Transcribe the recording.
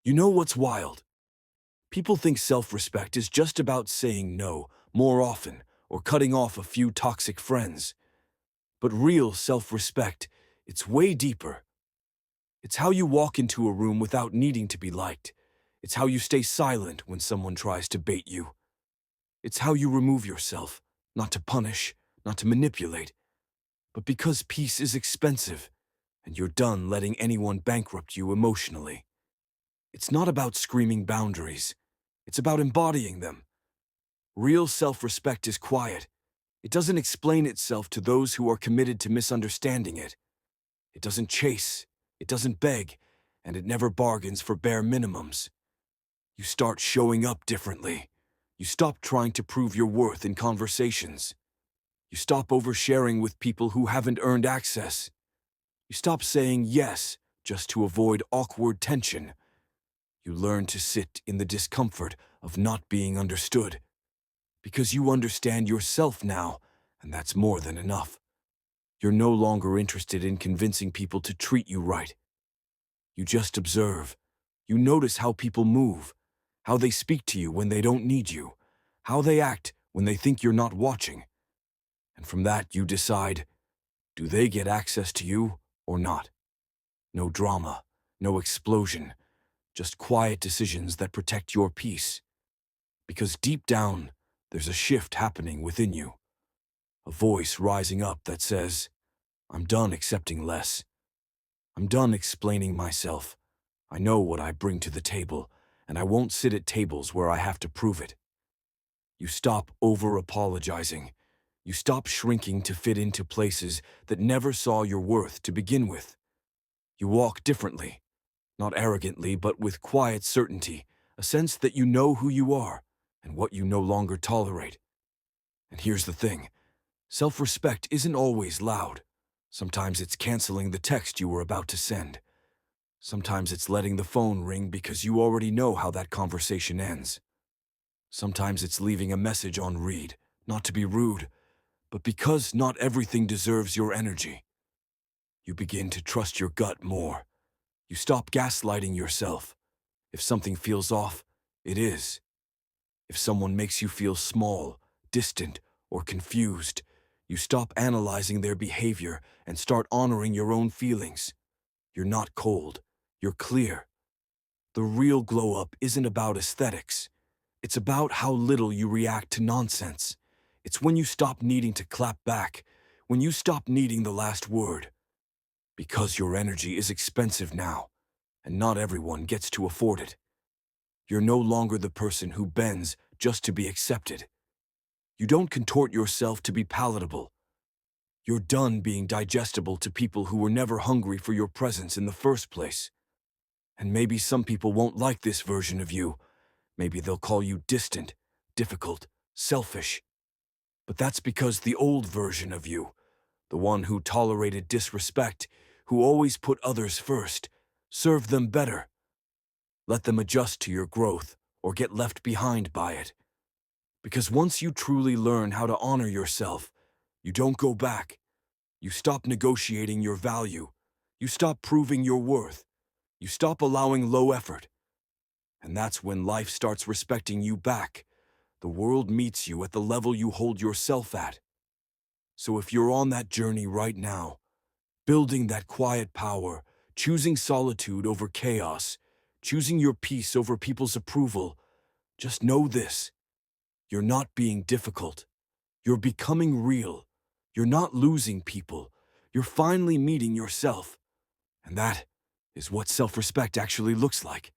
You know what's wild? People think self-respect is just about saying no more often or cutting off a few toxic friends. But real self-respect, it's way deeper. It's how you walk into a room without needing to be liked. It's how you stay silent when someone tries to bait you. It's how you remove yourself, not to punish, not to manipulate, but because peace is expensive and you're done letting anyone bankrupt you emotionally. It's not about screaming boundaries. It's about embodying them. Real self-respect is quiet. It doesn't explain itself to those who are committed to misunderstanding it. It doesn't chase, it doesn't beg, and it never bargains for bare minimums. You start showing up differently. You stop trying to prove your worth in conversations. You stop oversharing with people who haven't earned access. You stop saying yes just to avoid awkward tension. You learn to sit in the discomfort of not being understood. Because you understand yourself now, and that's more than enough. You're no longer interested in convincing people to treat you right. You just observe. You notice how people move, how they speak to you when they don't need you, how they act when they think you're not watching. And from that you decide, do they get access to you or not? No drama, no explosion, just quiet decisions that protect your peace. Because deep down, there's a shift happening within you. A voice rising up that says, I'm done accepting less. I'm done explaining myself. I know what I bring to the table, and I won't sit at tables where I have to prove it. You stop over-apologizing. You stop shrinking to fit into places that never saw your worth to begin with. You walk differently, not arrogantly, but with quiet certainty, a sense that you know who you are and what you no longer tolerate. And here's the thing. Self-respect isn't always loud. Sometimes it's canceling the text you were about to send. Sometimes it's letting the phone ring because you already know how that conversation ends. Sometimes it's leaving a message on read, not to be rude, but because not everything deserves your energy. You begin to trust your gut more. You stop gaslighting yourself. If something feels off, it is. If someone makes you feel small, distant, or confused, you stop analyzing their behavior and start honoring your own feelings. You're not cold. You're clear. The real glow-up isn't about aesthetics. It's about how little you react to nonsense. It's when you stop needing to clap back, when you stop needing the last word. Because your energy is expensive now, and not everyone gets to afford it. You're no longer the person who bends just to be accepted. You don't contort yourself to be palatable. You're done being digestible to people who were never hungry for your presence in the first place. And maybe some people won't like this version of you. Maybe they'll call you distant, difficult, selfish. But that's because the old version of you, the one who tolerated disrespect, who always put others first, served them better. Let them adjust to your growth or get left behind by it. Because once you truly learn how to honor yourself, you don't go back. You stop negotiating your value. You stop proving your worth. You stop allowing low effort. And that's when life starts respecting you back. The world meets you at the level you hold yourself at. So if you're on that journey right now, building that quiet power, choosing solitude over chaos, choosing your peace over people's approval, just know this. You're not being difficult. You're becoming real. You're not losing people. You're finally meeting yourself. And that is what self-respect actually looks like.